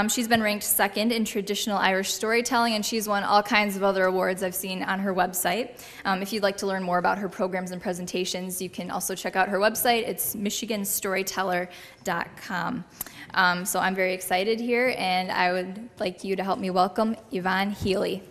She's been ranked second in traditional Irish storytelling, and she's won all kinds of other awards I've seen on her website. If you'd like to learn more about her programs and presentations, you can also check out her website. It's michiganstoryteller.com. So I'm very excited here, and I would like you to help me welcome Yvonne Healy.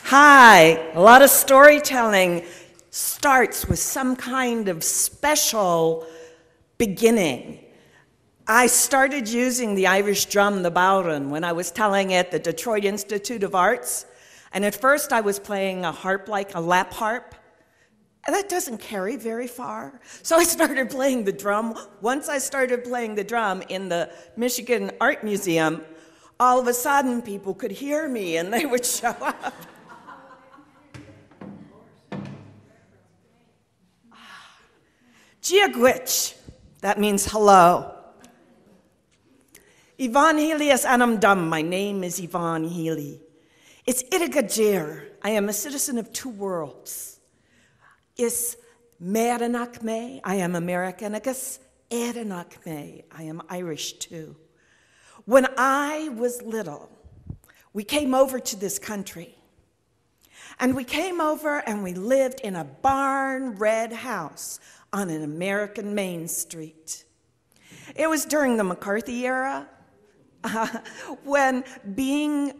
Hi, a lot of storytelling starts with some kind of special beginning. I started using the Irish drum, the bodhrán, when I was telling at the Detroit Institute of Arts. And at first I was playing a harp like a lap harp. And that doesn't carry very far. So I started playing the drum. Once I started playing the drum in the Michigan Art Museum, all of a sudden people could hear me and they would show up. Giagwich, that means hello. Yvonne Healy is Anam Dum. My name is Yvonne Healy. It's Irigajir. I am a citizen of two worlds. Is Meranach me, I am American. Agus Eranach me, I am Irish too. When I was little, we came over to this country. And we came over and we lived in a barn red house on an American Main Street. It was during the McCarthy era, when being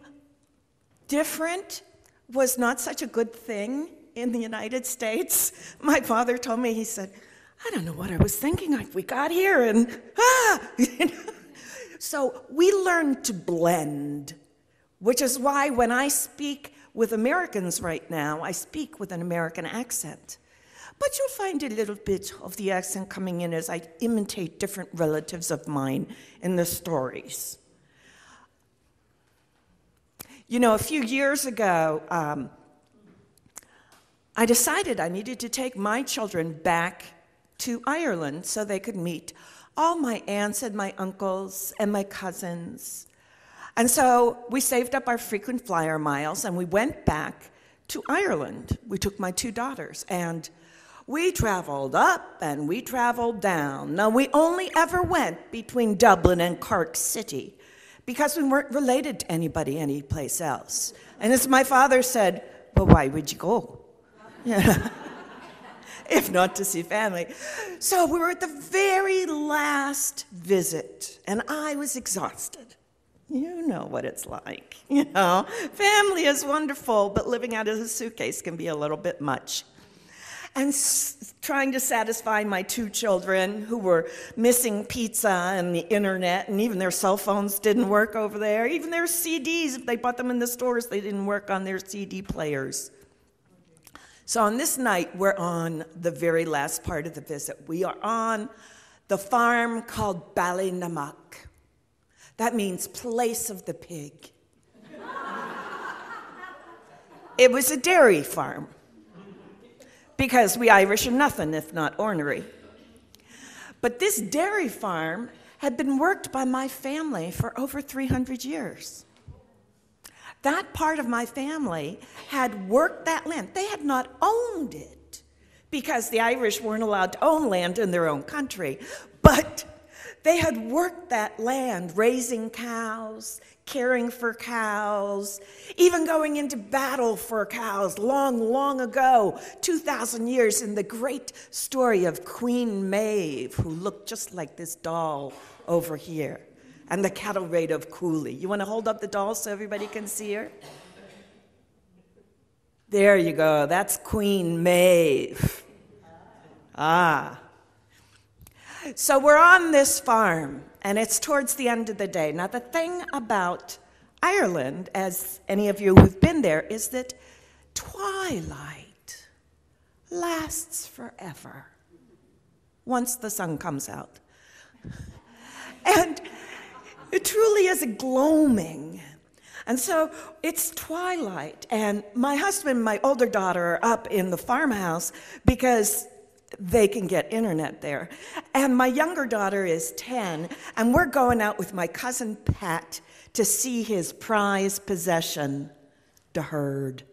different was not such a good thing in the United States. My father told me, he said, I don't know what I was thinking. We got here and, So we learned to blend, which is why when I speak with Americans right now, I speak with an American accent. But you'll find a little bit of the accent coming in as I imitate different relatives of mine in the stories. You know, a few years ago, I decided I needed to take my children back to Ireland so they could meet all my aunts and my uncles and my cousins. And so we saved up our frequent flyer miles and we went back to Ireland. We took my two daughters and we traveled up and we traveled down. Now, we only ever went between Dublin and Cork City because we weren't related to anybody anyplace else. And as my father said, well, why would you go? If not to see family. So we were at the very last visit, and I was exhausted. You know what it's like, you know. Family is wonderful, but living out of a suitcase can be a little bit much. And trying to satisfy my two children who were missing pizza and the internet, and even their cell phones didn't work over there. Even their CDs, if they bought them in the stores, they didn't work on their CD players. So on this night, we're on the very last part of the visit. We are on the farm called Ballynamak. That means place of the pig. It was a dairy farm, because we Irish are nothing if not ornery. But this dairy farm had been worked by my family for over 300 years. That part of my family had worked that land. They had not owned it because the Irish weren't allowed to own land in their own country, but they had worked that land, raising cows, caring for cows, even going into battle for cows long, long ago, 2,000 years, in the great story of Queen Maeve, who looked just like this doll over here, and the cattle raid of Cooley. You want to hold up the doll so everybody can see her? There you go. That's Queen Maeve. Ah. So we're on this farm, and it's towards the end of the day. Now, the thing about Ireland, as any of you who've been there, is that twilight lasts forever once the sun comes out. And it truly is a gloaming. And so it's twilight, and my husband and my older daughter are up in the farmhouse because they can get internet there. And my younger daughter is 10, and we're going out with my cousin Pat to see his prized possession, the herd.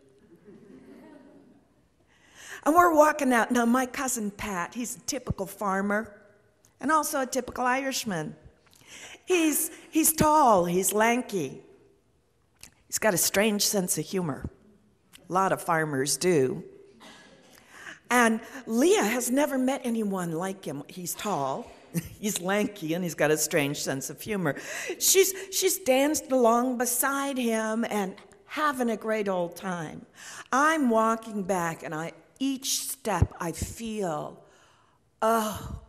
And we're walking out. Now, my cousin Pat, he's a typical farmer and also a typical Irishman. He's tall, he's lanky. He's got a strange sense of humor. A lot of farmers do. And Leah has never met anyone like him. He's tall, he's lanky, and he's got a strange sense of humor. She's danced along beside him and having a great old time. I'm walking back, and each step I feel, oh,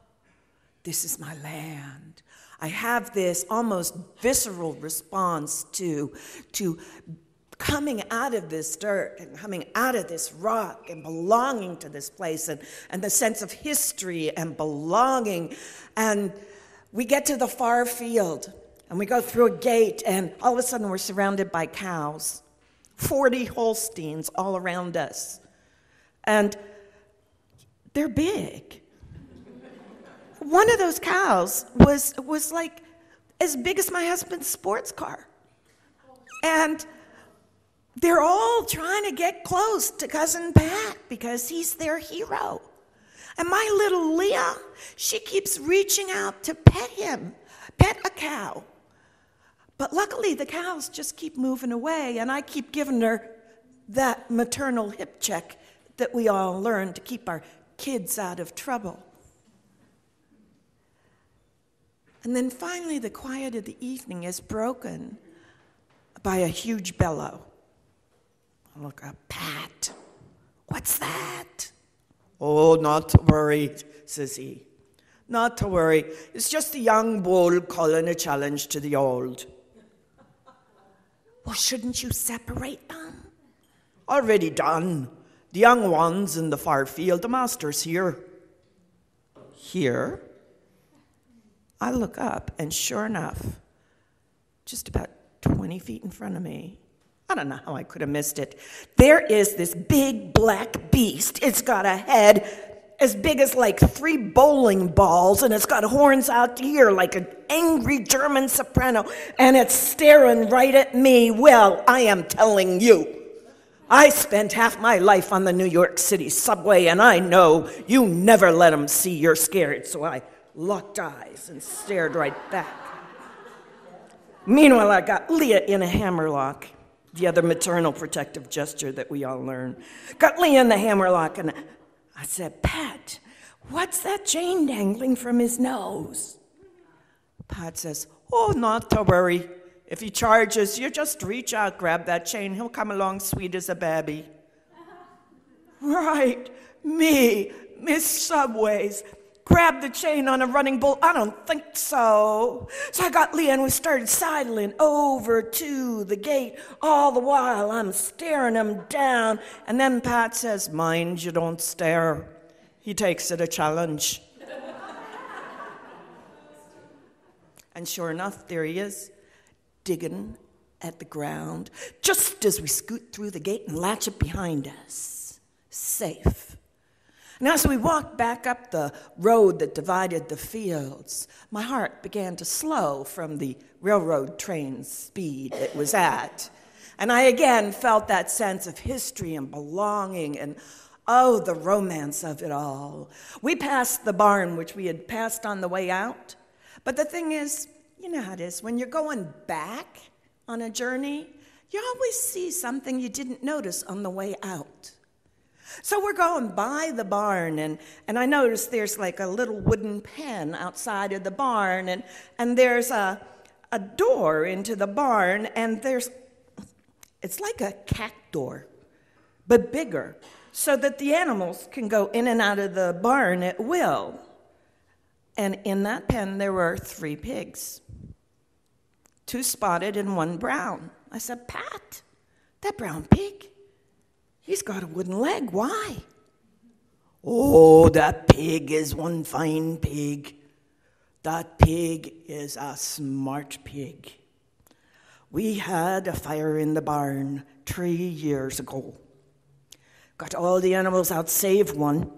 this is my land. I have this almost visceral response to coming out of this dirt and coming out of this rock and belonging to this place and the sense of history and belonging. And we get to the far field and we go through a gate, and all of a sudden we're surrounded by cows, 40 Holsteins all around us. And they're big. One of those cows was like as big as my husband's sports car. And they're all trying to get close to Cousin Pat because he's their hero. And my little Leah, she keeps reaching out to pet a cow. But luckily the cows just keep moving away, and I keep giving her that maternal hip check that we all learn to keep our kids out of trouble. And then finally, the quiet of the evening is broken by a huge bellow. I look up, Pat, what's that? Oh, not to worry, says he. Not to worry. It's just a young bull calling a challenge to the old. Well, shouldn't you separate them? Already done. The young one's in the far field. The master's here. Here? I look up, and sure enough, just about 20 feet in front of me, I don't know how I could have missed it, there is this big black beast. It's got a head as big as like 3 bowling balls, and it's got horns out here like an angry German soprano, and it's staring right at me. Well, I am telling you, I spent half my life on the New York City subway, and I know you never let them see you're scared, so I locked eyes and stared right back. Meanwhile, I got Leah in a hammerlock, the other maternal protective gesture that we all learn. Got Leah in the hammerlock, and I said, Pat, what's that chain dangling from his nose? Pat says, oh, not to worry. If he charges, you just reach out, grab that chain. He'll come along sweet as a baby. Right, me, Miss Subways. Grab the chain on a running bull? I don't think so. So I got Leah and we started sidling over to the gate. All the while I'm staring him down. And then Pat says, mind you don't stare. He takes it a challenge. And sure enough, there he is, digging at the ground, just as we scoot through the gate and latch it behind us. Safe. And as we walked back up the road that divided the fields, my heart began to slow from the railroad train's speed it was at. And I again felt that sense of history and belonging and, oh, the romance of it all. We passed the barn, which we had passed on the way out. But the thing is, you know how it is, when you're going back on a journey, you always see something you didn't notice on the way out. So we're going by the barn, and I noticed there's like a little wooden pen outside of the barn, and there's a door into the barn, and it's like a cat door, but bigger, so that the animals can go in and out of the barn at will. And in that pen, there were 3 pigs, 2 spotted and 1 brown. I said, Pat, that brown pig, he's got a wooden leg. Why? Oh, that pig is one fine pig. That pig is a smart pig. We had a fire in the barn 3 years ago. Got all the animals out save one.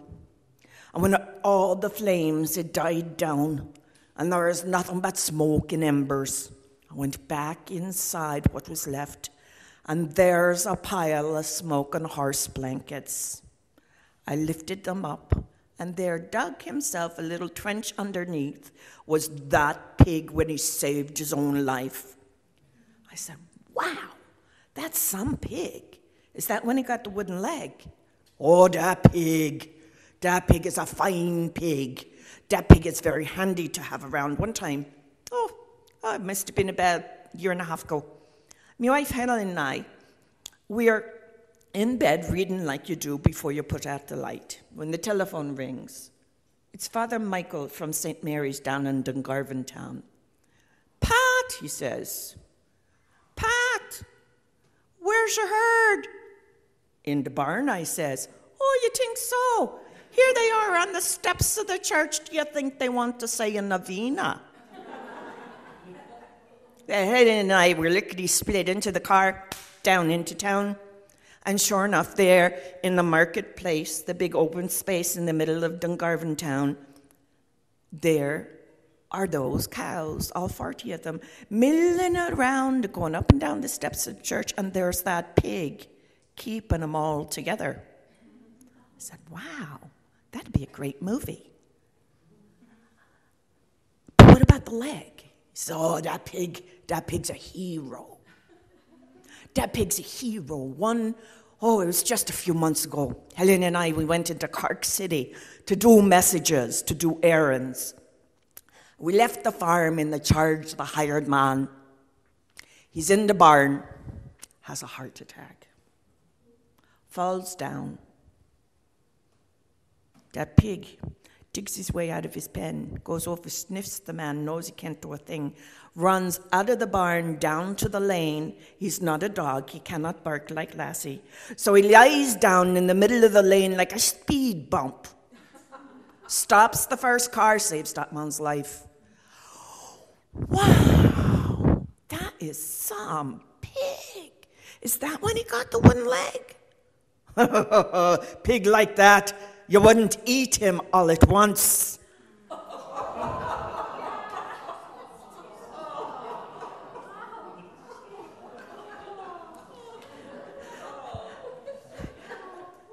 And when all the flames had died down and there was nothing but smoke and embers, I went back inside what was left, and there's a pile of smoking horse blankets. I lifted them up, and there dug himself a little trench underneath was that pig when he saved his own life. I said, wow, that's some pig. Is that when he got the wooden leg? Oh, that pig is a fine pig. That pig is very handy to have around. One time, it must have been about a year and a half ago, my wife Helen and I, we're in bed reading like you do before you put out the light. When the telephone rings, it's Father Michael from St. Mary's down in Dungarvan town. Pat, he says. Pat, where's your herd? In the barn, I says. Oh, you think so? Here they are on the steps of the church. Do you think they want to say a novena? Helen and I were lickety split into the car, down into town. And sure enough, there in the marketplace, the big open space in the middle of Dungarvan town, there are those cows, all 40 of them, milling around, going up and down the steps of the church, and there's that pig keeping them all together. I said, wow, that'd be a great movie. But what about the leg? He said, oh, that pig's a hero. That pig's a hero. It was just a few months ago. Helen and I, we went into Cork City to do messages, to do errands. We left the farm in the charge of the hired man. He's in the barn, has a heart attack, falls down. That pig digs his way out of his pen, goes over, sniffs the man, knows he can't do a thing, runs out of the barn down to the lane. He's not a dog. He cannot bark like Lassie. So he lies down in the middle of the lane like a speed bump. Stops the first car, saves that man's life. Wow, that is some pig. Is that when he got the wooden leg? Pig like that, you wouldn't eat him all at once.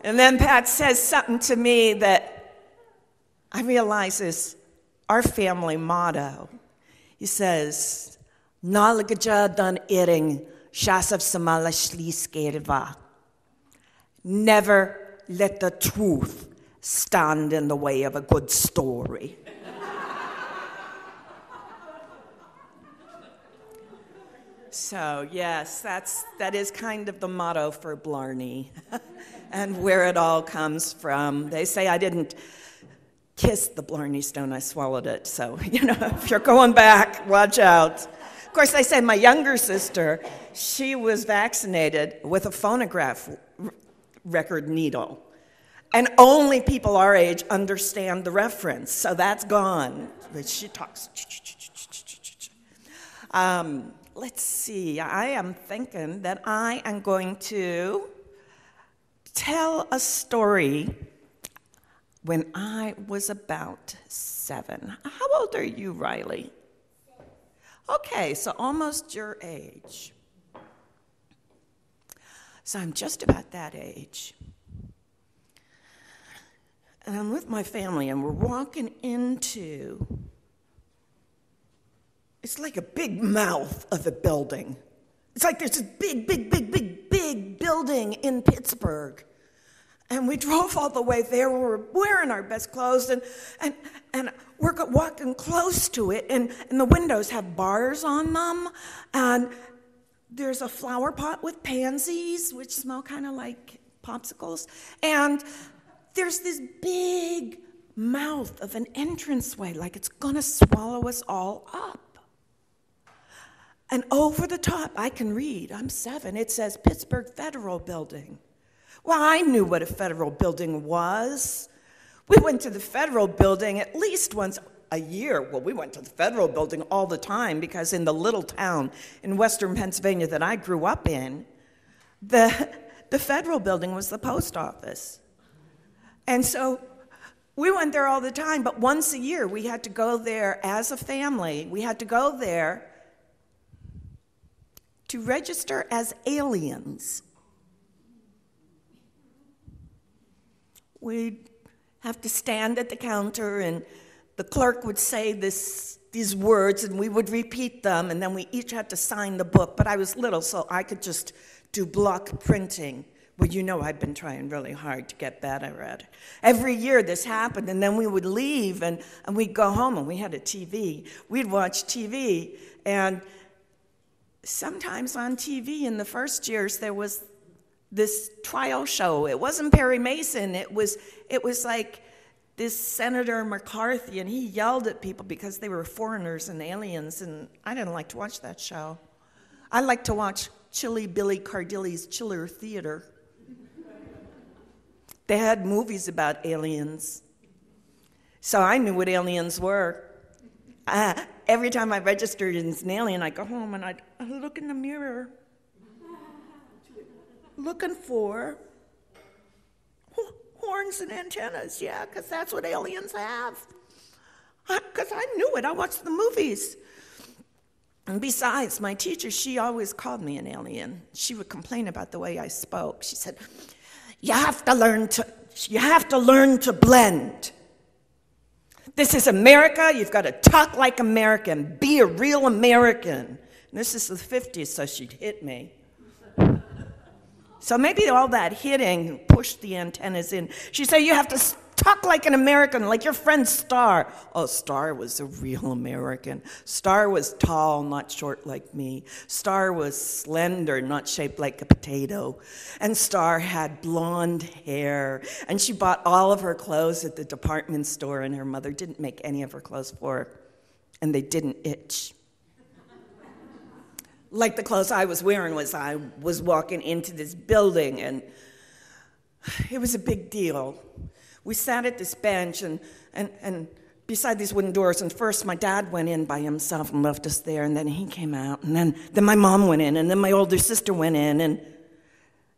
And then Pat says something to me that I realize is our family motto. He says, Nalagaja dan ering shasav samala shliskerva. Never let the truth stand in the way of a good story. So, yes, that is kind of the motto for Blarney and where it all comes from. They say I didn't kiss the Blarney Stone, I swallowed it. So, if you're going back, watch out. Of course, they say my younger sister, she was vaccinated with a phonograph record needle. And only people our age understand the reference, so that's gone. But she talks. Let's see, I am thinking that I am going to tell a story when I was about 7. How old are you, Riley? Okay, so almost your age. So I'm just about that age. And I'm with my family, and we're walking into, it's like a big mouth of a building. It's like there's this big building in Pittsburgh. And we drove all the way there. We were wearing our best clothes, and we're walking close to it, and the windows have bars on them, and there's a flower pot with pansies, which smell kind of like popsicles, and there's this big mouth of an entranceway, like it's going to swallow us all up. And over the top, I can read, I'm 7, it says Pittsburgh Federal Building. Well, I knew what a federal building was. We went to the federal building at least once a year. Well, we went to the federal building all the time because in the little town in western Pennsylvania that I grew up in, the federal building was the post office. And so we went there all the time, but once a year we had to go there as a family. We had to go there to register as aliens. We'd have to stand at the counter, and the clerk would say these words, and we would repeat them, and then we each had to sign the book. But I was little, so I could just do block printing. Well, you know I've been trying really hard to get better at it. Every year this happened, and then we would leave, and we'd go home, and we had a TV. We'd watch TV, and sometimes on TV in the first years there was this trial show. It wasn't Perry Mason. It was like this Senator McCarthy, and he yelled at people because they were foreigners and aliens, and I didn't like to watch that show. I liked to watch Chilly Billy Cardilli's Chiller Theater. They had movies about aliens. So I knew what aliens were. Every time I registered as an alien, I'd go home and I'd look in the mirror, looking for horns and antennas, yeah, because that's what aliens have. Because I knew it. I watched the movies. And besides, my teacher, she always called me an alien. She would complain about the way I spoke. She said, you have to learn to blend. This is America. You've got to talk like American. Be a real American. And this is the 50s, so she'd hit me. So maybe all that hitting pushed the antennas in. She said, you have to talk like an American, like your friend Star. Oh, Star was a real American. Star was tall, not short like me. Star was slender, not shaped like a potato. And Star had blonde hair. And she bought all of her clothes at the department store, and her mother didn't make any of her clothes for her. And they didn't itch. Like the clothes I was wearing I was walking into this building, and it was a big deal. We sat at this bench and beside these wooden doors, and first my dad went in by himself and left us there, and then he came out, and then my mom went in, and then my older sister went in, and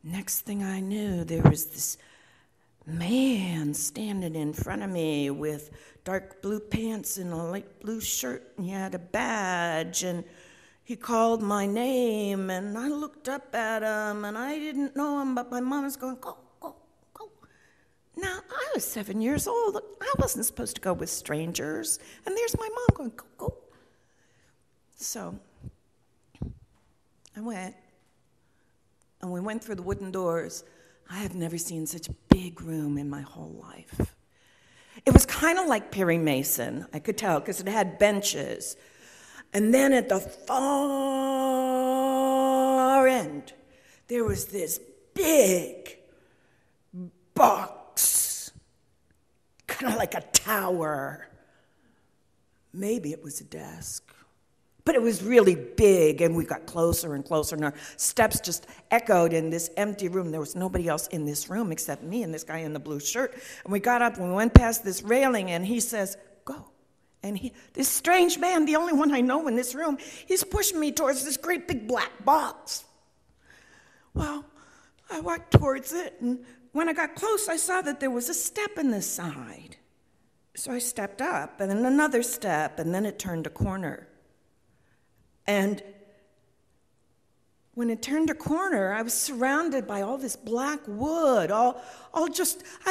next thing I knew, there was this man standing in front of me with dark blue pants and a light blue shirt, and he had a badge, and he called my name, and I looked up at him, and I didn't know him, but my mom was going, go, go, go. Now, I was 7 years old. I wasn't supposed to go with strangers. And there's my mom going, go, go. So I went, and we went through the wooden doors. I have never seen such a big room in my whole life. It was kind of like Perry Mason, I could tell, because it had benches. And then at the far end, there was this big box, kind of like a tower. Maybe it was a desk. But it was really big, and we got closer and closer, and our steps just echoed in this empty room. There was nobody else in this room except me and this guy in the blue shirt. And we got up, and we went past this railing, and he says, go. And this strange man, the only one I know in this room, he's pushing me towards this great big black box. Well, I walked towards it, and when I got close, I saw that there was a step in the side. So I stepped up, and then another step, and then it turned a corner. And when it turned a corner, I was surrounded by all this black wood, I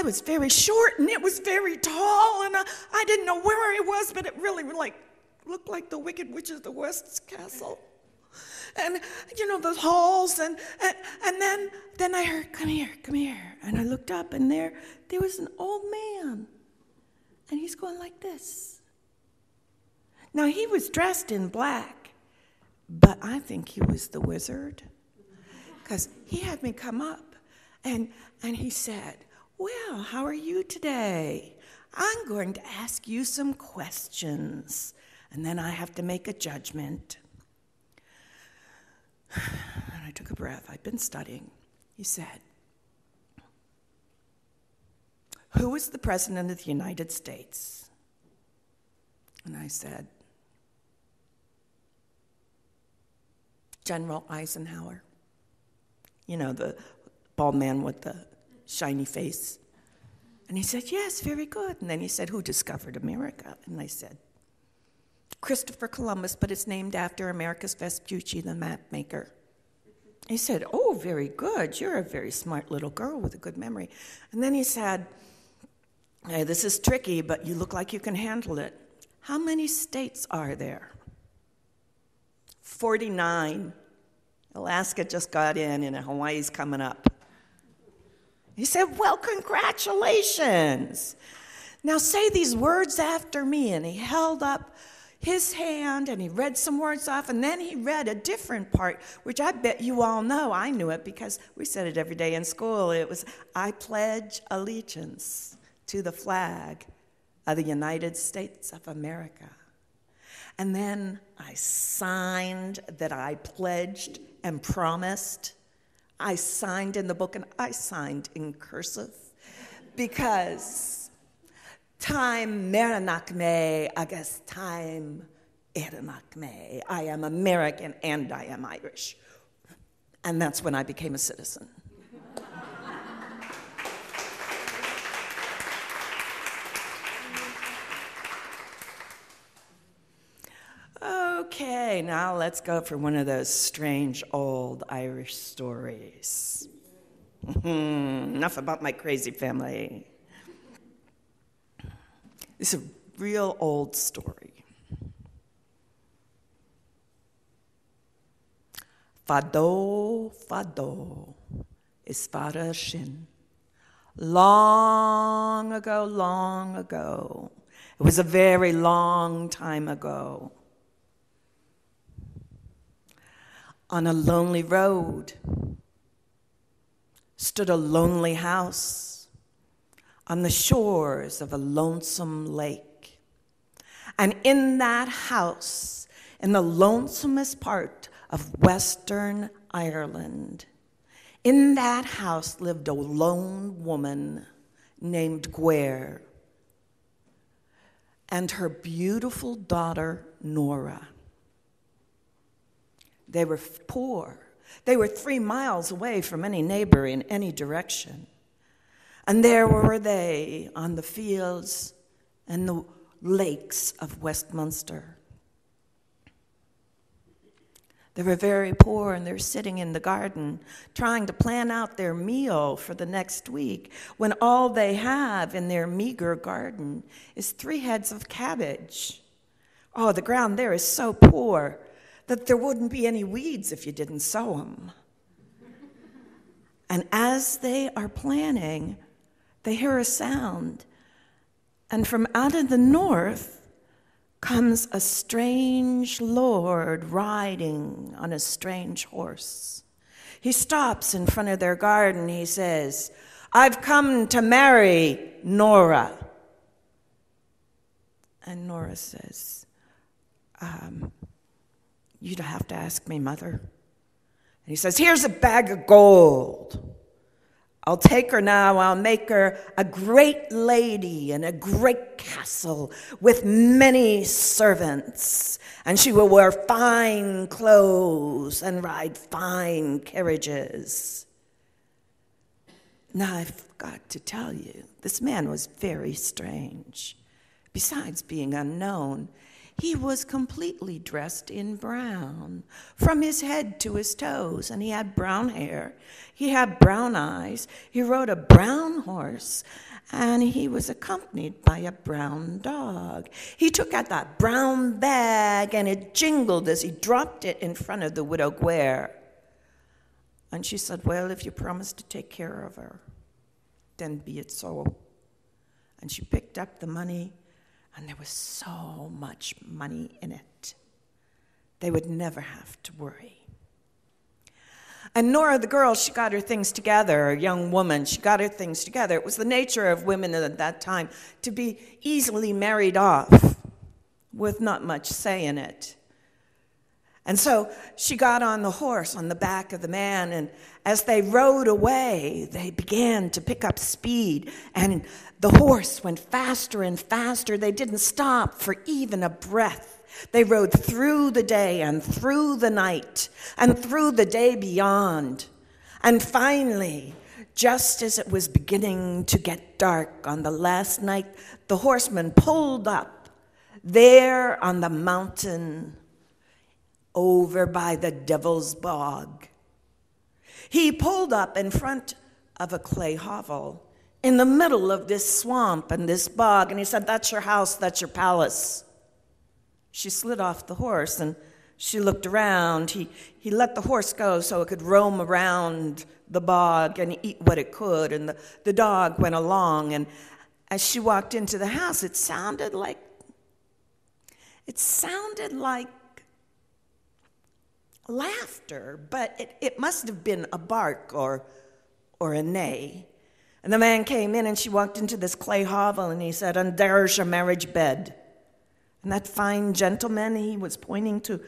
was very short, and it was very tall, and I didn't know where it was, but it really looked like the Wicked Witch of the West's castle. And, those halls, and then I heard, come here, and I looked up, and there was an old man, and he's going like this. Now, he was dressed in black, but I think he was the wizard, because he had me come up, and he said, well, how are you today? I'm going to ask you some questions, and then I have to make a judgment. And I took a breath. I'd been studying. He said, who was the President of the United States? And I said, General Eisenhower. You know, the bald man with the shiny face. And he said, yes, very good. And then he said, who discovered America? And I said, Christopher Columbus, but it's named after Americus Vespucci, the map maker. He said, oh, very good. You're a very smart little girl with a good memory. And then he said, hey, this is tricky, but you look like you can handle it. How many states are there? 49. Alaska just got in, and Hawaii's coming up. He said, well, congratulations. Now say these words after me. And he held up his hand, and he read some words off, and then he read a different part, which I bet you all know. I knew it because we said it every day in school. It was, I pledge allegiance to the flag of the United States of America. And then I signed that I pledged and promised. I signed in the book, and I signed in cursive because time Meranak me, agus time Eranak me. I am American and I am Irish. And that's when I became a citizen. Okay, now let's go for one of those strange old Irish stories. Enough about my crazy family. It's a real old story. Fado, fado, is fada shin. Long ago. It was a very long time ago. On a lonely road stood a lonely house on the shores of a lonesome lake. And in that house, in the lonesomest part of Western Ireland, in that house lived a lone woman named Gwer and her beautiful daughter, Nora. They were poor. They were 3 miles away from any neighbor in any direction. And there were they on the fields and the lakes of Westminster. They were very poor, and they're sitting in the garden trying to plan out their meal for the next week when all they have in their meager garden is 3 heads of cabbage. Oh, the ground there is so poor that there wouldn't be any weeds if you didn't sow them. And as they are planning, they hear a sound, and from out of the north comes a strange lord riding on a strange horse. He stops in front of their garden. He says, I've come to marry Nora. And Nora says, you'd have to ask me, Mother. And he says, here's a bag of gold. I'll take her now. I'll make her a great lady in a great castle with many servants. And she will wear fine clothes and ride fine carriages. Now, I've got to tell you, this man was very strange. Besides being unknown, he was completely dressed in brown, from his head to his toes, and he had brown hair. He had brown eyes. He rode a brown horse, and he was accompanied by a brown dog. He took out that brown bag, and it jingled as he dropped it in front of the widow Gwer. And she said, well, if you promise to take care of her, then be it so. And she picked up the money, and there was so much money in it. They would never have to worry. And Nora, the girl, she got her things together, a young woman, she got her things together. It was the nature of women at that time to be easily married off with not much say in it. And so she got on the horse on the back of the man, and as they rode away, they began to pick up speed, and the horse went faster and faster. They didn't stop for even a breath. They rode through the day and through the night and through the day beyond. And finally, just as it was beginning to get dark on the last night, the horseman pulled up there on the mountain over by the Devil's Bog. He pulled up in front of a clay hovel in the middle of this swamp and this bog, and he said, "That's your house, that's your palace." She slid off the horse, and she looked around. He let the horse go so it could roam around the bog and eat what it could, and the dog went along. And as she walked into the house, it sounded like laughter, but it must have been a bark or a neigh. And the man came in, and she walked into this clay hovel, and he said, "And there's your marriage bed." And that fine gentleman, he was pointing to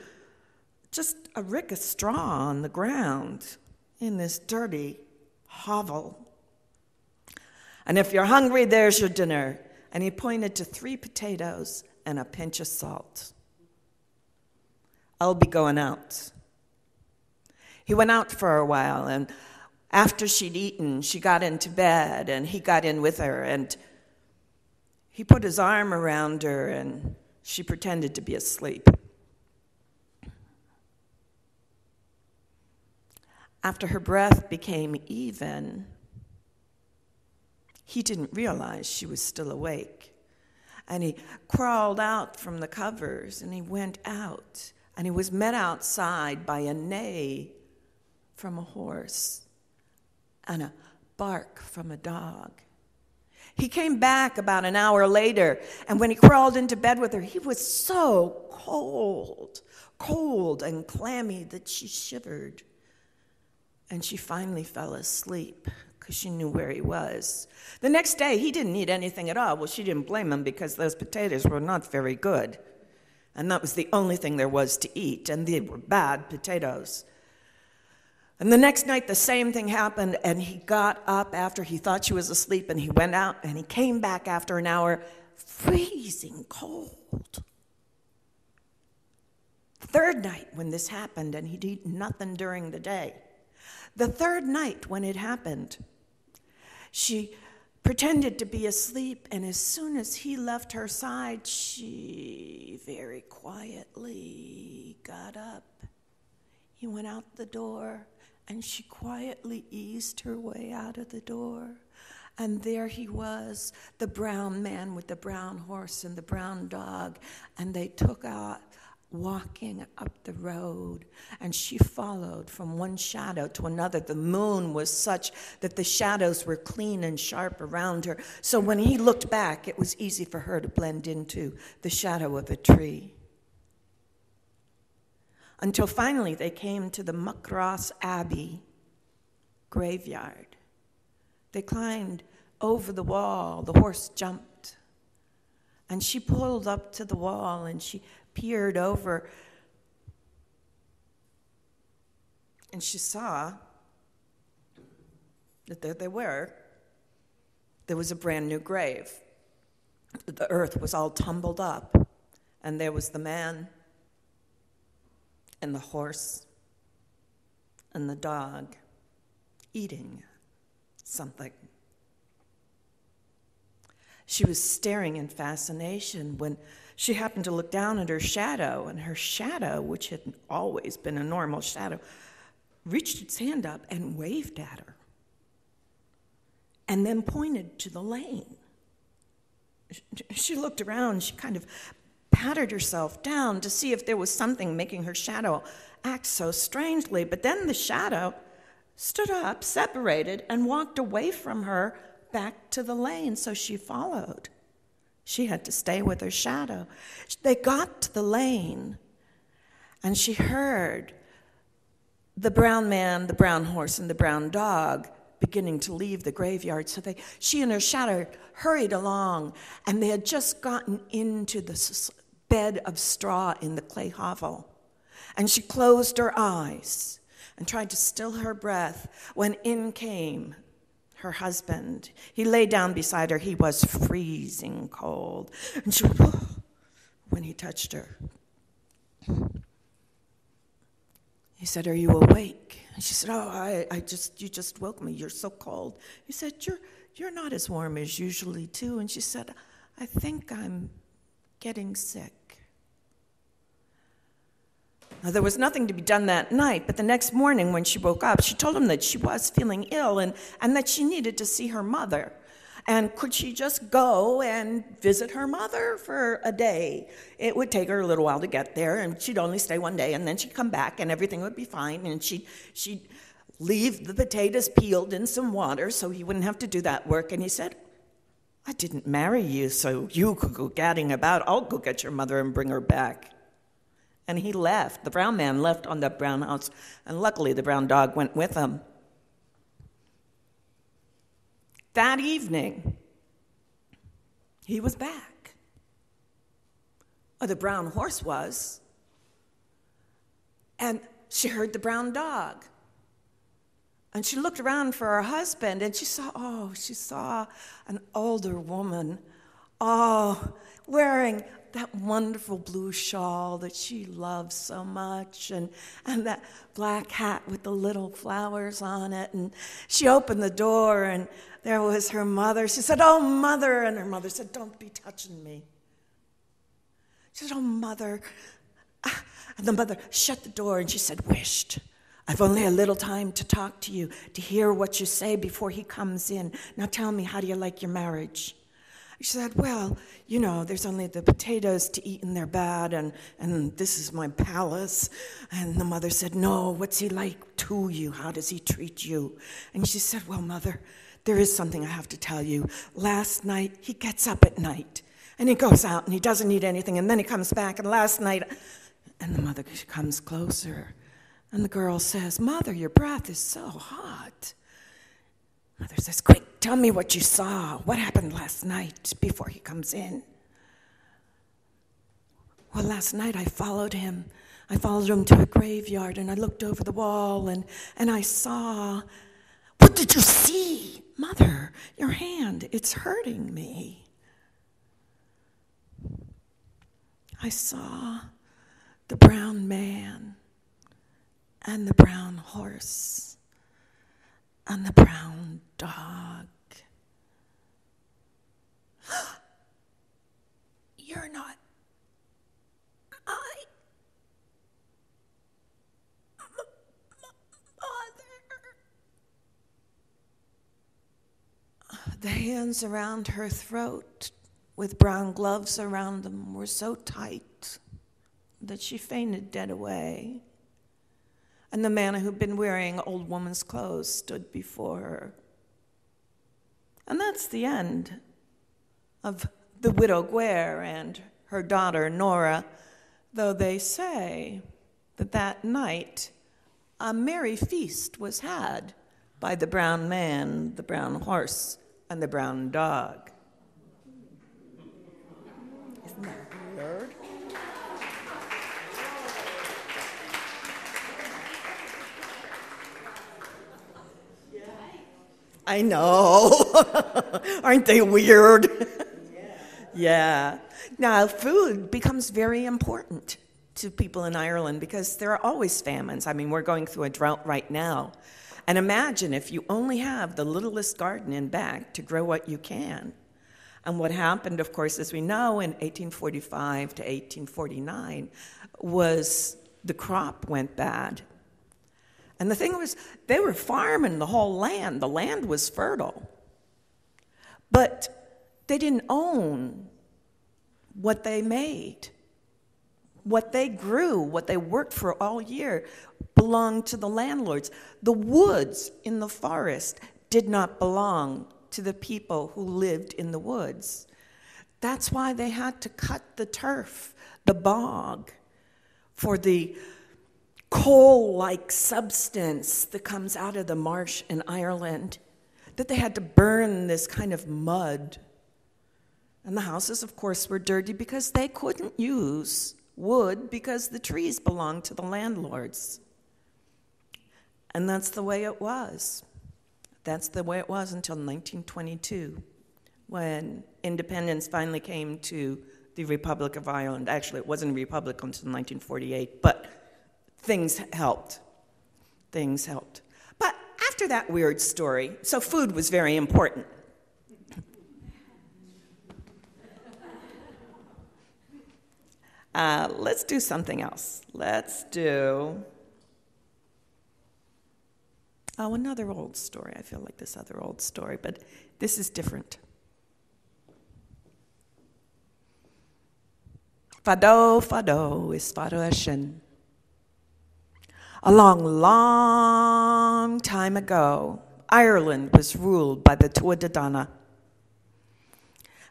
just a rick of straw on the ground in this dirty hovel. "And if you're hungry, there's your dinner." And he pointed to 3 potatoes and a pinch of salt. "I'll be going out." He went out for a while, and after she'd eaten, she got into bed, and he got in with her, and he put his arm around her, and she pretended to be asleep. After her breath became even, he didn't realize she was still awake. And he crawled out from the covers, and he went out, and he was met outside by a neigh from a horse and a bark from a dog. He came back about an hour later, and when he crawled into bed with her, he was so cold and clammy that she shivered. And she finally fell asleep because she knew where he was. The next day, he didn't eat anything at all. Well, she didn't blame him because those potatoes were not very good. And that was the only thing there was to eat, and they were bad potatoes. And the next night, the same thing happened, and he got up after he thought she was asleep, and he went out, and he came back after an hour, freezing cold. The third night when this happened, and he'd eaten nothing during the day. The third night when it happened, she pretended to be asleep, and as soon as he left her side, she very quietly got up. He went out the door, and she quietly eased her way out of the door. And there he was, the brown man with the brown horse and the brown dog, and they took out walking up the road, and she followed from one shadow to another. The moon was such that the shadows were clean and sharp around her, so when he looked back, it was easy for her to blend into the shadow of a tree. Until finally they came to the Muckross Abbey graveyard. They climbed over the wall. The horse jumped. And she pulled up to the wall, and she peered over. And she saw that there they were. There was a brand new grave. The earth was all tumbled up. And there was the man and the horse and the dog eating something. She was staring in fascination when she happened to look down at her shadow, and her shadow, which had always been a normal shadow, reached its hand up and waved at her, and then pointed to the lane. She looked around, she kind of patted herself down to see if there was something making her shadow act so strangely, but then the shadow stood up, separated, and walked away from her back to the lane, so she followed. She had to stay with her shadow. They got to the lane, and she heard the brown man, the brown horse, and the brown dog beginning to leave the graveyard. So she and her shadow hurried along, and they had just gotten into the bed of straw in the clay hovel. And she closed her eyes and tried to still her breath when in came her husband. He lay down beside her. He was freezing cold. And she went, oh, when he touched her. He said, "Are you awake?" And she said, "Oh, you just woke me. You're so cold." He said, You're not as warm as usually, too." And she said, "I think I'm getting sick." Now, there was nothing to be done that night, but the next morning when she woke up, she told him that she was feeling ill and that she needed to see her mother. And could she just go and visit her mother for a day? It would take her a little while to get there, and she'd only stay one day, and then she'd come back, and everything would be fine, and she'd leave the potatoes peeled in some water so he wouldn't have to do that work. And he said, "I didn't marry you so you could go gadding about. I'll go get your mother and bring her back." And he left. The brown man left on the brown house, and luckily the brown dog went with him. That evening, he was back. Or the brown horse was. And she heard the brown dog. And she looked around for her husband, and she saw an older woman, wearing that wonderful blue shawl that she loved so much, and that black hat with the little flowers on it. And she opened the door, and there was her mother. She said, "Oh, Mother." And her mother said, "Don't be touching me." She said, "Oh, Mother." And the mother shut the door, and she said, "Wisht, I've only a little time to talk to you, to hear what you say before he comes in. Now tell me, how do you like your marriage?" She said, "Well, there's only the potatoes to eat and they're bad, and this is my palace." And the mother said, "No, what's he like to you? How does he treat you?" And she said, "Well, Mother, there is something I have to tell you. Last night, he gets up at night, and he goes out, and he doesn't eat anything, and then he comes back, and last night..." And the mother comes closer, and the girl says, "Mother, your breath is so hot." Mother says, "Quick, tell me what you saw. What happened last night before he comes in?" "Well, last night I followed him. I followed him to a graveyard, and I looked over the wall, and I saw..." "What did you see?" "Mother, your hand, it's hurting me." "I saw the brown man and the brown horse and the brown dog." "You're not... Mother." The hands around her throat, with brown gloves around them, were so tight that she fainted dead away. And the man who'd been wearing old woman's clothes stood before her. And that's the end of the widow Guare and her daughter Nora, though they say that night a merry feast was had by the brown man, the brown horse, and the brown dog. Isn't that weird? I know. Aren't they weird? Yeah. Now, food becomes very important to people in Ireland because there are always famines. I mean, we're going through a drought right now. And imagine if you only have the littlest garden in back to grow what you can. And what happened, of course, as we know, in 1845 to 1849, was the crop went bad. And the thing was, they were farming the whole land. The land was fertile. But they didn't own what they made. What they grew, what they worked for all year, belonged to the landlords. The woods in the forest did not belong to the people who lived in the woods. That's why they had to cut the turf, the bog, for the coal-like substance that comes out of the marsh in Ireland, that they had to burn this kind of mud. And the houses, of course, were dirty because they couldn't use wood because the trees belonged to the landlords. And that's the way it was. That's the way it was until 1922, when independence finally came to the Republic of Ireland. Actually, it wasn't a republic until 1948, but things helped. Things helped. But after that weird story, so food was very important. Let's do something else. Let's do, another old story. I feel like this other old story, but this is different. Fado, fado is fado ashen. A long, long time ago, Ireland was ruled by the Tuatha Dé Danann.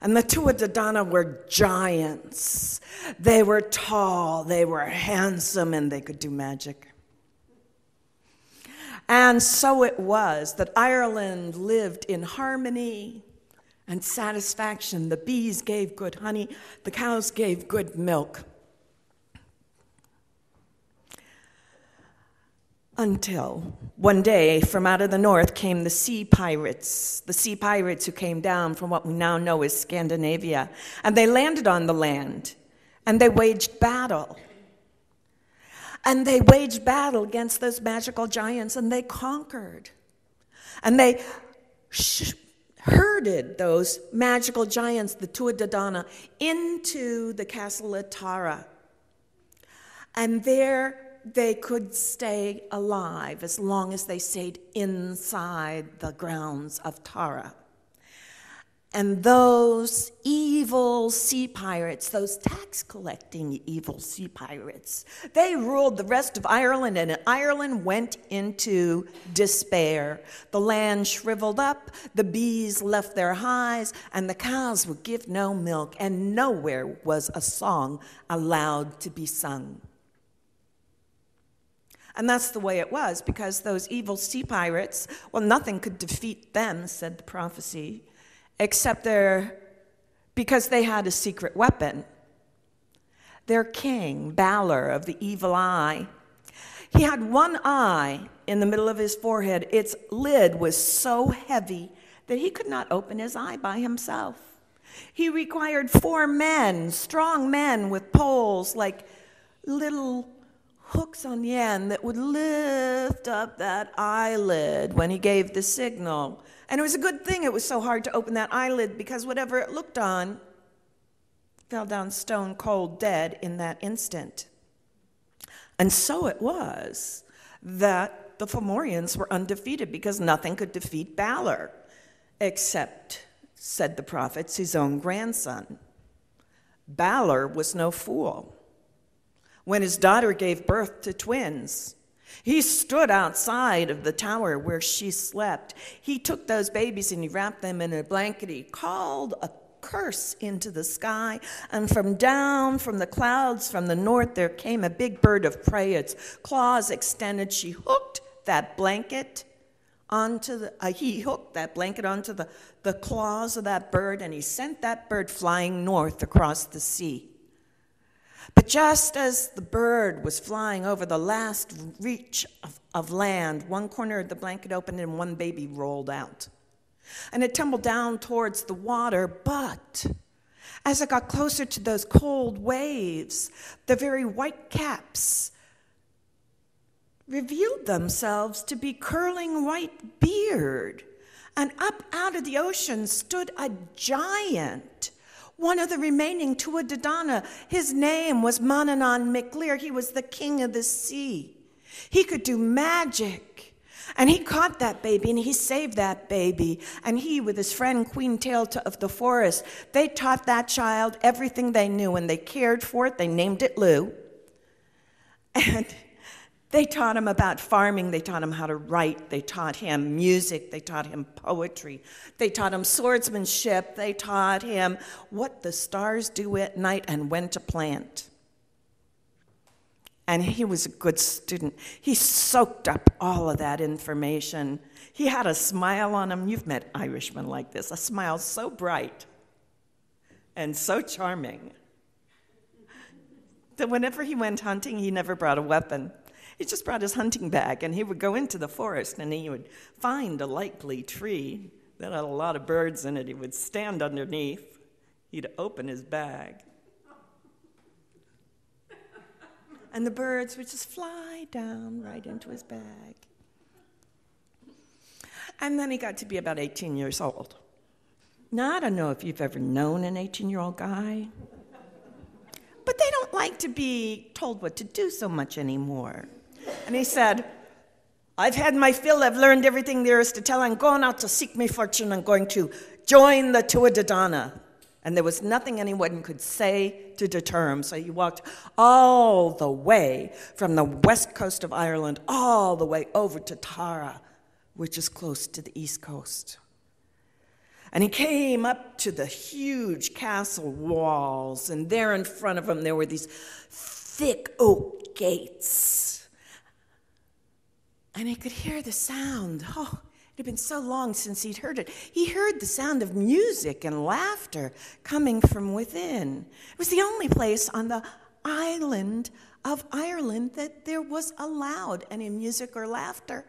And the Tuatha Dé Danann were giants. They were tall, they were handsome, and they could do magic. And so it was that Ireland lived in harmony and satisfaction. The bees gave good honey, the cows gave good milk. Until one day, from out of the north came the sea pirates who came down from what we now know as Scandinavia, and they landed on the land, and they waged battle. And they waged battle against those magical giants, and they conquered. And they herded those magical giants, the Tuatha Dé Danann, into the castle of Tara. And there they could stay alive as long as they stayed inside the grounds of Tara. And those evil sea pirates, those tax-collecting evil sea pirates, they ruled the rest of Ireland, and Ireland went into despair. The land shriveled up, the bees left their hives, and the cows would give no milk, and nowhere was a song allowed to be sung. And that's the way it was, because those evil sea pirates, well, nothing could defeat them, said the prophecy, except because they had a secret weapon. Their king, Balor of the evil eye, he had one eye in the middle of his forehead. Its lid was so heavy that he could not open his eye by himself. He required 4 men, strong men with poles like little hooks on the end that would lift up that eyelid when he gave the signal. And it was a good thing it was so hard to open that eyelid, because whatever it looked on fell down stone cold dead in that instant. And so it was that the Fomorians were undefeated, because nothing could defeat Balor except, said the prophets, his own grandson. Balor was no fool. When his daughter gave birth to twins, he stood outside of the tower where she slept. He took those babies and he wrapped them in a blanket. He called a curse into the sky, and from down from the clouds from the north there came a big bird of prey, its claws extended. He hooked that blanket onto the claws of that bird, and he sent that bird flying north across the sea. But just as the bird was flying over the last reach of land, one corner of the blanket opened and one baby rolled out. And it tumbled down towards the water, but as it got closer to those cold waves, the very white caps revealed themselves to be curling white beard. And up out of the ocean stood a giant, one of the remaining Tuatha Dé Danann. His name was Manannán Mac Lir. He was the king of the sea. He could do magic. And he caught that baby, and he saved that baby. And he, with his friend Queen Tail of the Forest, they taught that child everything they knew, and they cared for it. They named it Lou. And they taught him about farming. They taught him how to write. They taught him music. They taught him poetry. They taught him swordsmanship. They taught him what the stars do at night and when to plant. And he was a good student. He soaked up all of that information. He had a smile on him. You've met Irishmen like this, a smile so bright and so charming that whenever he went hunting, he never brought a weapon. He just brought his hunting bag, and he would go into the forest, and he would find a likely tree that had a lot of birds in it. He would stand underneath. He'd open his bag. And the birds would just fly down right into his bag. And then he got to be about 18 years old. Now, I don't know if you've ever known an 18-year-old guy, but they don't like to be told what to do so much anymore. And he said, I've had my fill, I've learned everything there is to tell, I'm going out to seek my fortune, I'm going to join the Tuatha. And there was nothing anyone could say to deter him, so he walked all the way from the west coast of Ireland, all the way over to Tara, which is close to the east coast. And he came up to the huge castle walls, and there in front of him there were these thick oak gates. And he could hear the sound. Oh, it had been so long since he'd heard it. He heard the sound of music and laughter coming from within. It was the only place on the island of Ireland that there was allowed any music or laughter.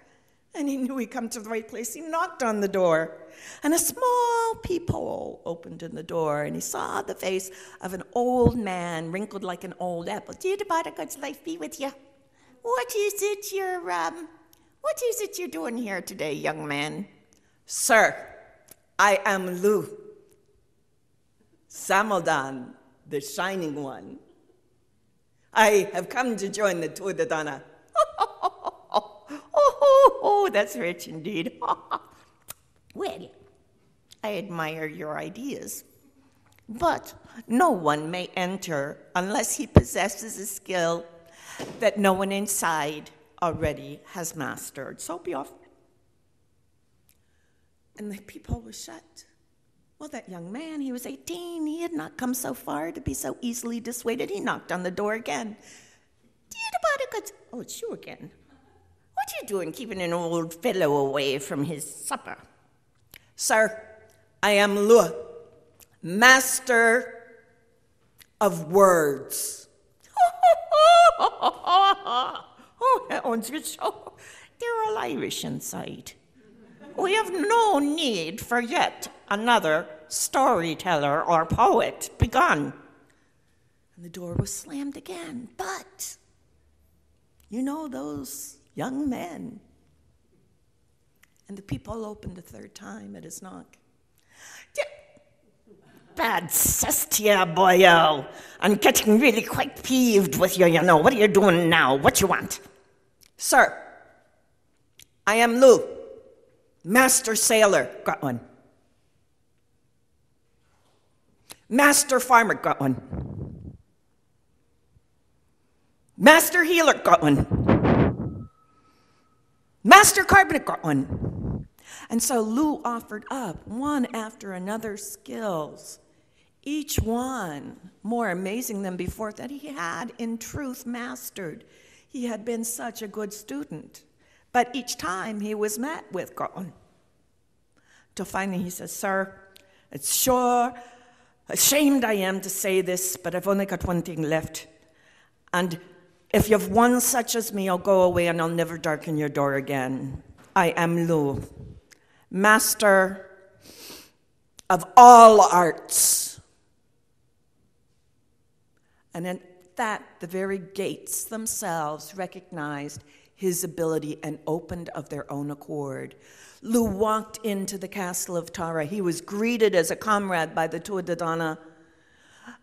And he knew he'd come to the right place. He knocked on the door, and a small peephole opened in the door, and he saw the face of an old man, wrinkled like an old apple. Dear the body, God's life be with you. What is it you're doing here today, young man? Sir, I am Lou, Samaldan, the Shining One. I have come to join the Tuatha. Oh, that's rich indeed. Well, I admire your ideas, but no one may enter unless he possesses a skill that no one inside already has mastered. So be off. And the peephole was shut. Well, that young man, he was 18. He had not come so far to be so easily dissuaded. He knocked on the door again. Oh, it's you again. What are you doing keeping an old fellow away from his supper? Sir, I am Lua, master of words. Oh, they're all Irish inside. We have no need for yet another storyteller or poet. Begone. And the door was slammed again. But, you know those young men. And the people opened a third time at his knock. Bad cestia, boyo. I'm getting really quite peeved with you, you know. What are you doing now? What you want? Sir, I am Lou, master sailor. Got one. Master farmer. Got one. Master healer. Got one. Master carpenter. Got one. And so Lou offered up one after another skills, each one more amazing than before, that he had in truth mastered. He had been such a good student. But each time he was met with gone. Till finally he says, Sir, it's sure ashamed I am to say this, but I've only got one thing left. And if you've one such as me, I'll go away and I'll never darken your door again. I am Lou, master of all arts. And at that, the very gates themselves recognized his ability and opened of their own accord. Lou walked into the castle of Tara. He was greeted as a comrade by the Tuatha,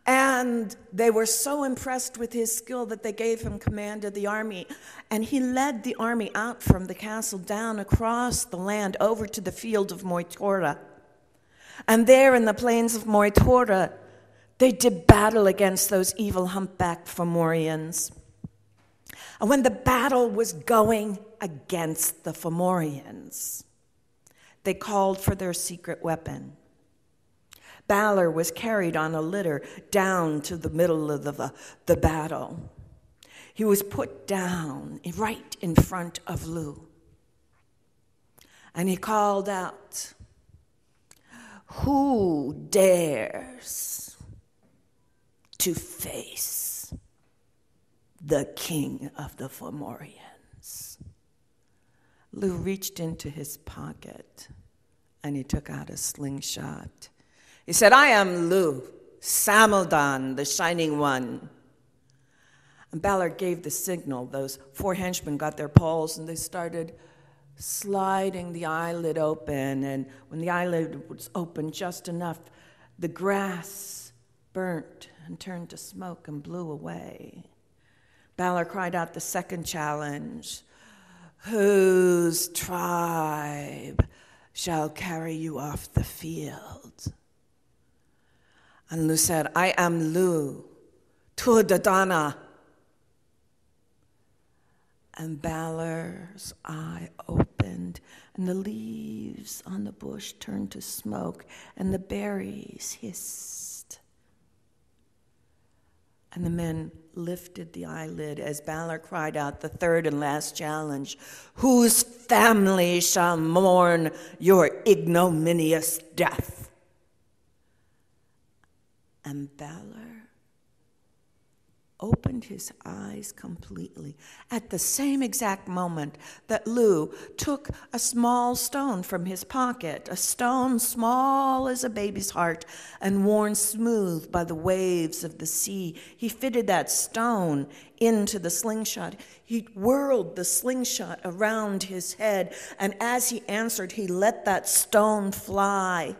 and they were so impressed with his skill that they gave him command of the army. And he led the army out from the castle down across the land over to the field of Moitora. And there in the plains of Moitora, they did battle against those evil humpbacked Fomorians. And when the battle was going against the Fomorians, they called for their secret weapon. Balor was carried on a litter down to the middle of the battle. He was put down right in front of Lou. And he called out, "Who dares to face the king of the Fomorians?" Lou reached into his pocket and he took out a slingshot. He said, "I am Lou, Samaldon, the Shining One." And Ballard gave the signal. Those 4 henchmen got their poles and they started sliding the eyelid open. And when the eyelid was open just enough, the grass burnt and turned to smoke and blew away. Ballard cried out the second challenge, "Whose tribe shall carry you off the field?" And Lou said, "I am Lou, Tuadadana." And Ballard's eye opened, and the leaves on the bush turned to smoke, and the berries hissed. And the men lifted the eyelid as Ballard cried out the third and last challenge, "Whose family shall mourn your ignominious death?" And Ballard opened his eyes completely at the same exact moment that Lou took a small stone from his pocket, a stone small as a baby's heart and worn smooth by the waves of the sea. He fitted that stone into the slingshot. He whirled the slingshot around his head, and as he answered, he let that stone fly.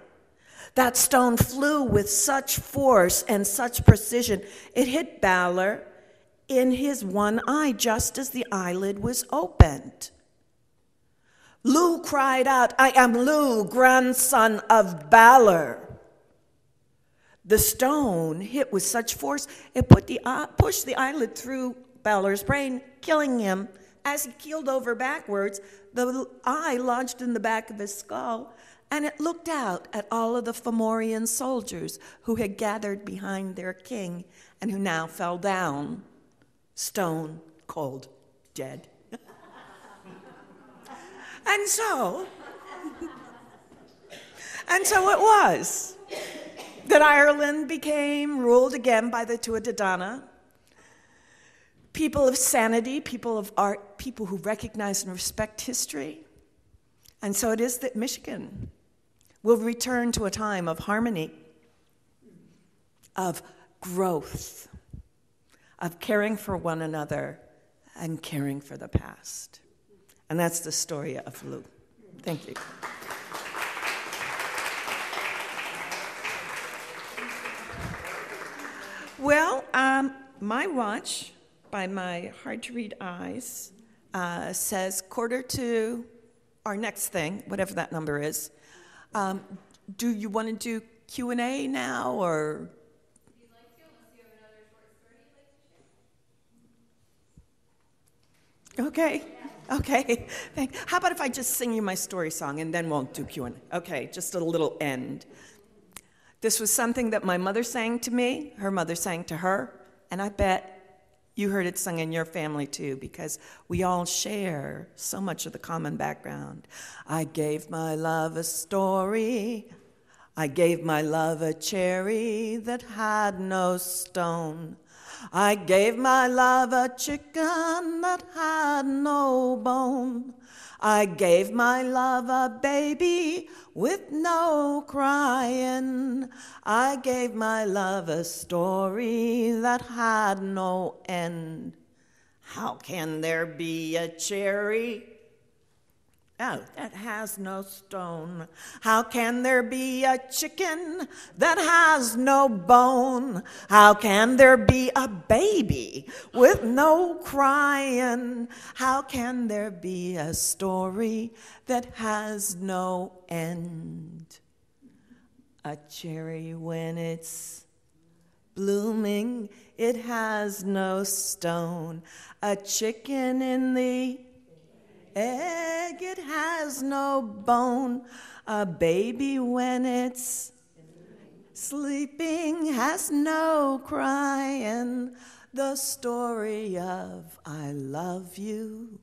That stone flew with such force and such precision, it hit Ballard in his one eye just as the eyelid was opened. Lou cried out, "I am Lou, grandson of Ballard." The stone hit with such force, it pushed the eyelid through Ballard's brain, killing him. As he keeled over backwards, the eye lodged in the back of his skull, and it looked out at all of the Fomorian soldiers who had gathered behind their king and who now fell down, stone cold dead. And so it was that Ireland became ruled again by the Tuatha people of sanity, people of art, people who recognize and respect history. And so it is that Michigan will return to a time of harmony, of growth, of caring for one another and caring for the past. And that's the story of Lou. Thank you. Well, my watch, by my hard-to-read eyes, says 1:45 our next thing, whatever that number is. Do you want to do Q&A now, or? If you'd like to, unless you have another short story you'd like to share. Okay. How about if I just sing you my story song, and then we'll do Q&A? Okay, just a little end. This was something that my mother sang to me, her mother sang to her, and I bet you heard it sung in your family too, because we all share so much of the common background. I gave my love a story. I gave my love a cherry that had no stone. I gave my love a chicken that had no bone. I gave my love a baby with no crying. I gave my love a story that had no end. How can there be a cherry that has no stone? How can there be a chicken that has no bone? How can there be a baby with no crying? How can there be a story that has no end? A cherry, when it's blooming, it has no stone. A chicken in the egg, it has no bone. A baby, when it's sleeping, has no crying. The story of I love you,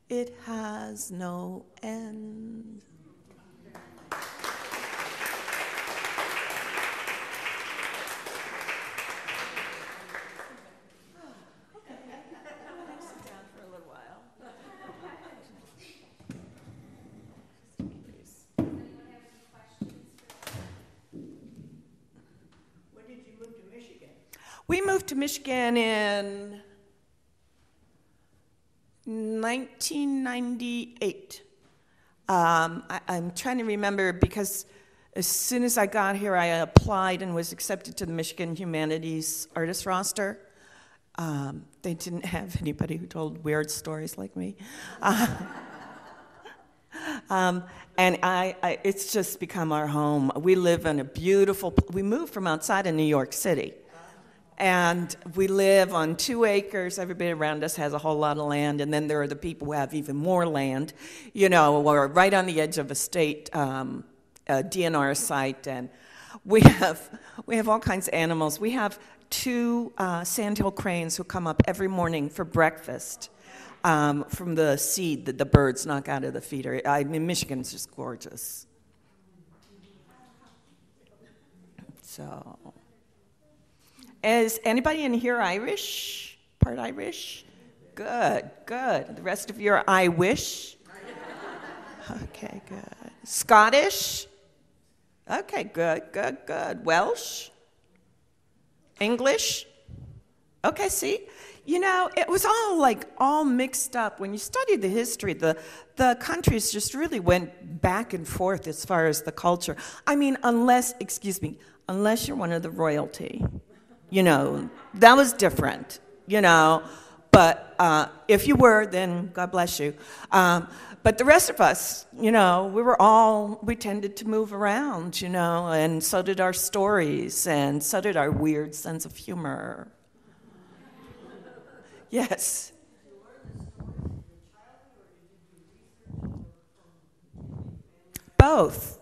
it has no end. We moved to Michigan in 1998. I'm trying to remember because as soon as I got here, I applied and was accepted to the Michigan Humanities Artist roster. They didn't have anybody who told weird stories like me. And it's just become our home. We live in a beautiful, we moved from outside of New York City. And we live on 2 acres. Everybody around us has a whole lot of land. And then there are the people who have even more land. You know, we're right on the edge of a state DNR site. And we have all kinds of animals. We have 2 sandhill cranes who come up every morning for breakfast from the seed that the birds knock out of the feeder. I mean, Michigan's just gorgeous. So... Is anybody in here Irish? Part Irish? Good, good. The rest of you are I wish? Okay, good. Scottish? Okay, good, good, good. Welsh? English? Okay, see? You know, it was all mixed up. When you study the history, the countries just really went back and forth as far as the culture. I mean, unless you're one of the royalty. You know, that was different, you know, but if you were, then God bless you. But the rest of us, you know, we tended to move around, you know, and so did our stories, and so did our weird sense of humor. Yes. Both.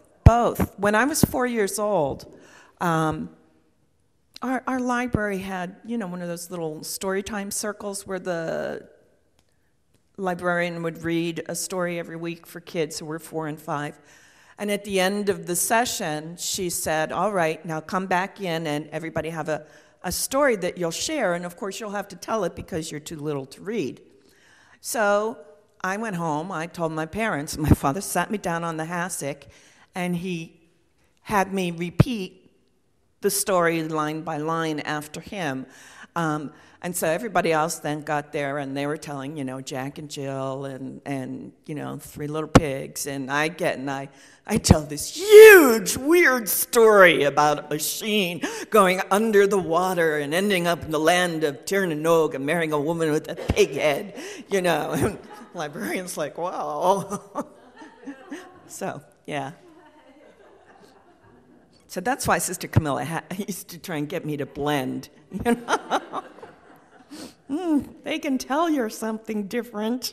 When I was 4 years old, Our library had, you know, one of those little story time circles where the librarian would read a story every week for kids who were 4 and 5. And at the end of the session, she said, all right, now come back in and everybody have a story that you'll share. And of course, you'll have to tell it because you're too little to read. So I went home. I told my parents. My father sat me down on the hassock, and he had me repeat the story line by line after him. And so everybody else then got there, and they were telling, you know, Jack and Jill and you know, 3 Little Pigs. And I tell this huge, weird story about a sheen going under the water and ending up in the land of Tirnanog and marrying a woman with a pig head, you know. And the librarian's like, wow. So, yeah. So that's why Sister Camilla used to try and get me to blend. You know? They can tell you're something different.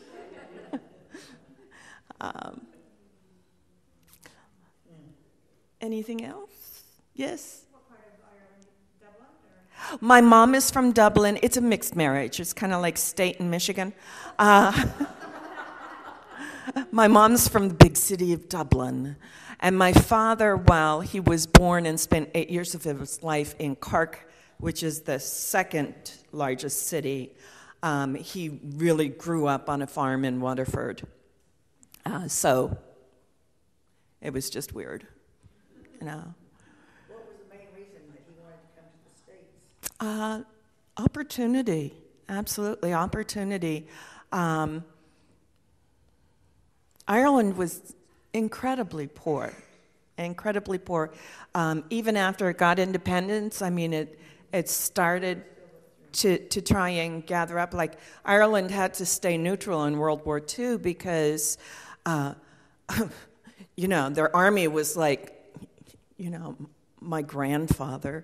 Anything else? Yes? What part of Ireland? Dublin? Or? My mom is from Dublin. It's a mixed marriage. It's kind of like state and Michigan. My mom's from the big city of Dublin. And my father, while he was born and spent 8 years of his life in Cork, which is the second largest city, he really grew up on a farm in Waterford. So it was just weird, you know. What was the main reason that he wanted to come to the States? Opportunity, absolutely, opportunity. Ireland was incredibly poor. Even after it got independence, I mean, it started to try and gather up. Like, Ireland had to stay neutral in World War II because, you know, their army was like, you know, my grandfather.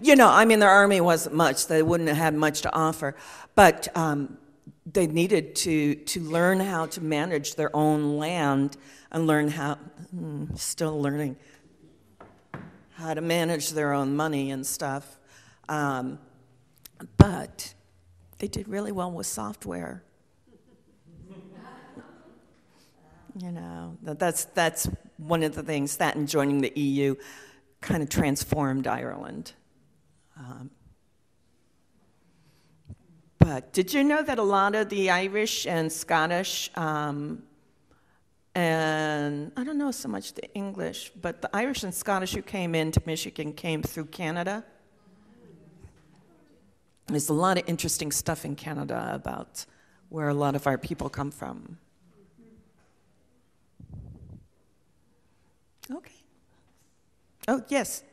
You know, I mean, their army wasn't much. They wouldn't have had much to offer. But they needed to learn how to manage their own land and learn still learning how to manage their own money and stuff. But they did really well with software. That's one of the things, that and joining the EU kind of transformed Ireland. But did you know that a lot of the Irish and Scottish, and I don't know so much the English, but the Irish and Scottish who came into Michigan came through Canada? There's a lot of interesting stuff in Canada about where a lot of our people come from. Okay. Oh, yes.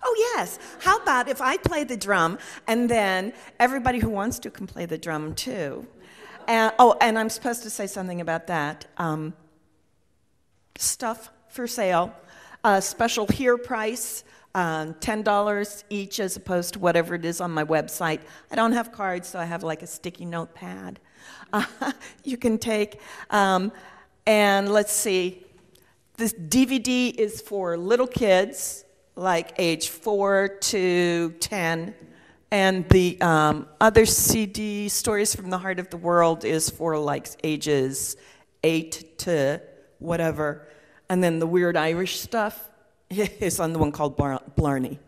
Oh, yes. How about if I play the drum, and then everybody who wants to can play the drum, too. And I'm supposed to say something about that. Stuff for sale. Special here price, $10 each as opposed to whatever it is on my website. I don't have cards, so I have like a sticky notepad you can take. And let's see. This DVD is for little kids, like age 4 to 10. And the other CD, Stories from the Heart of the World, is for like ages 8 to whatever. And then the weird Irish stuff is on the one called Blarney.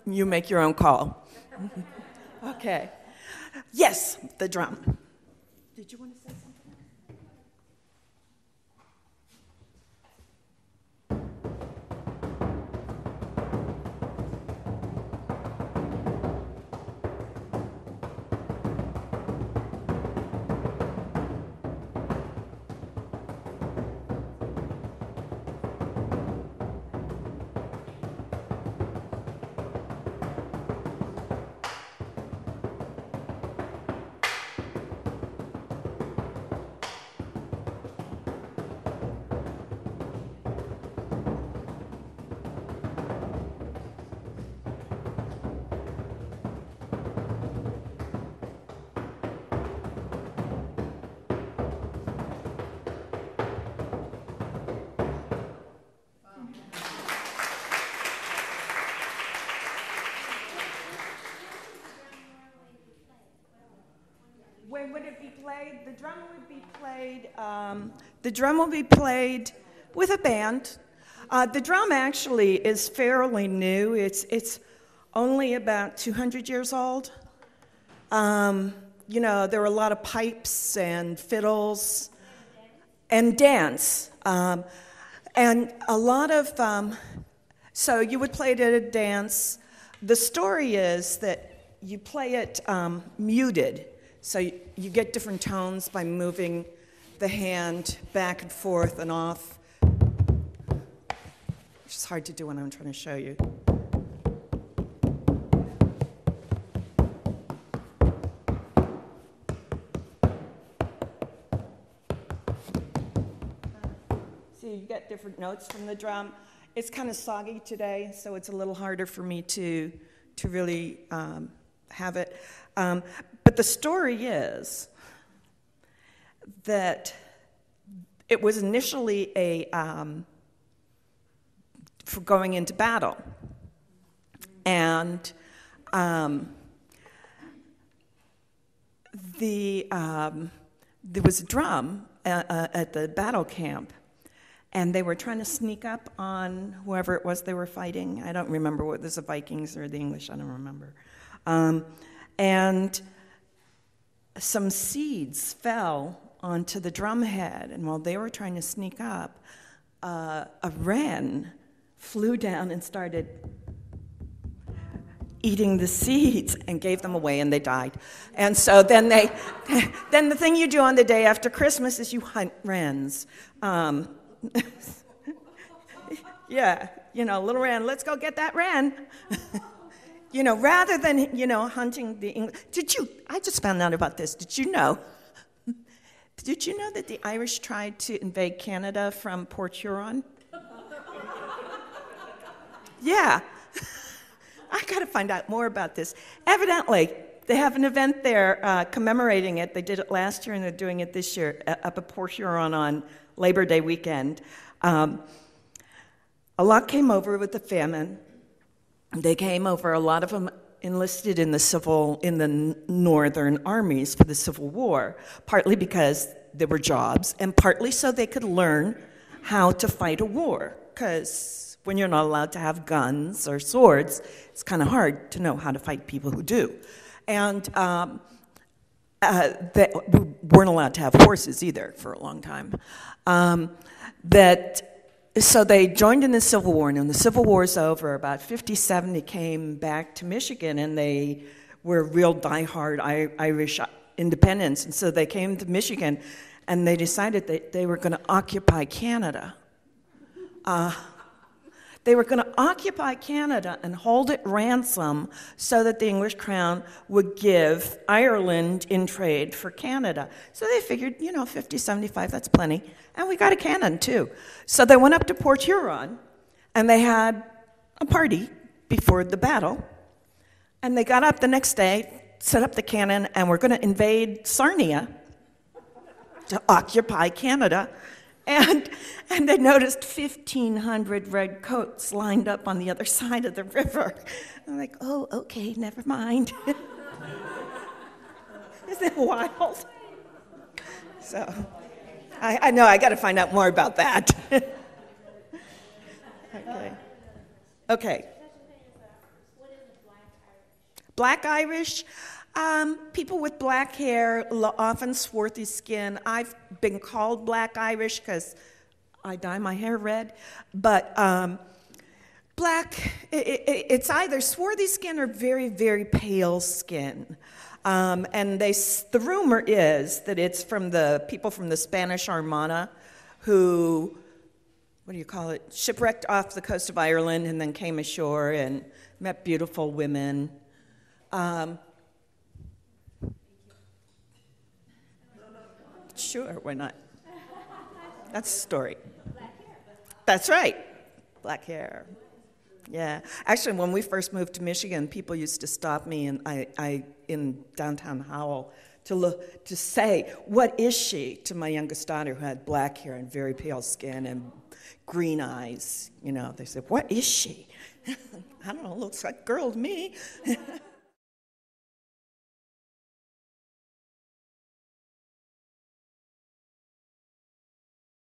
You make your own call. Okay. Yes, the drum. Did you want to say something? Where would it be played? The drum would be played. The drum will be played with a band. The drum actually is fairly new. It's only about 200 years old. There were a lot of pipes and fiddles and dance, and a lot of. So you would play it at a dance. The story is that you play it muted. So you get different tones by moving the hand back and forth and off, which is hard to do when I'm trying to show you. So you get different notes from the drum. It's kind of soggy today, so it's a little harder for me to really have it. But the story is that it was initially for going into battle. And there was a drum at the battle camp, and they were trying to sneak up on whoever it was they were fighting. I don't remember what was the Vikings or the English, I don't remember. And some seeds fell onto the drum head, and while they were trying to sneak up, a wren flew down and started eating the seeds and gave them away, and they died. And so then then the thing you do on the day after Christmas is you hunt wrens. Yeah, little wren, let's go get that wren. Rather than, hunting the English. I just found out about this. Did you know that the Irish tried to invade Canada from Port Huron? Yeah. I got to find out more about this. Evidently, they have an event there commemorating it. They did it last year, and they're doing it this year up at Port Huron on Labor Day weekend. A lot came over with the famine, They came over, a lot of them enlisted in the northern armies for the Civil War, partly because there were jobs, and partly so they could learn how to fight a war, because when you're not allowed to have guns or swords, it's kind of hard to know how to fight people who do. And they weren't allowed to have horses either for a long time. So they joined in the Civil War, and when the Civil War's over, about 57, they came back to Michigan, and they were real diehard Irish independents. And so they came to Michigan, and they decided that they were going to occupy Canada. They were going to occupy Canada and hold it ransom so that the English crown would give Ireland in trade for Canada. So they figured, 50, 75, that's plenty. And we got a cannon, too. So they went up to Port Huron, and they had a party before the battle. And they got up the next day, set up the cannon, and were going to invade Sarnia to occupy Canada. And they noticed 1,500 red coats lined up on the other side of the river. I'm like, oh, okay, never mind. Isn't it wild? So, I know, I got to find out more about that. Okay. Black Irish? People with black hair, often swarthy skin. I've been called Black Irish because I dye my hair red. But black, it's either swarthy skin or very, very pale skin. And the rumor is that it's from the people from the Spanish Armada who, shipwrecked off the coast of Ireland and then came ashore and met beautiful women. Sure, why not? That's the story. That's right. Black hair. Yeah. Actually, when we first moved to Michigan, people used to stop me in downtown Howell to say, "What is she?" to my youngest daughter who had black hair and very pale skin and green eyes. They said, "What is she?" I don't know, looks like a girl to me.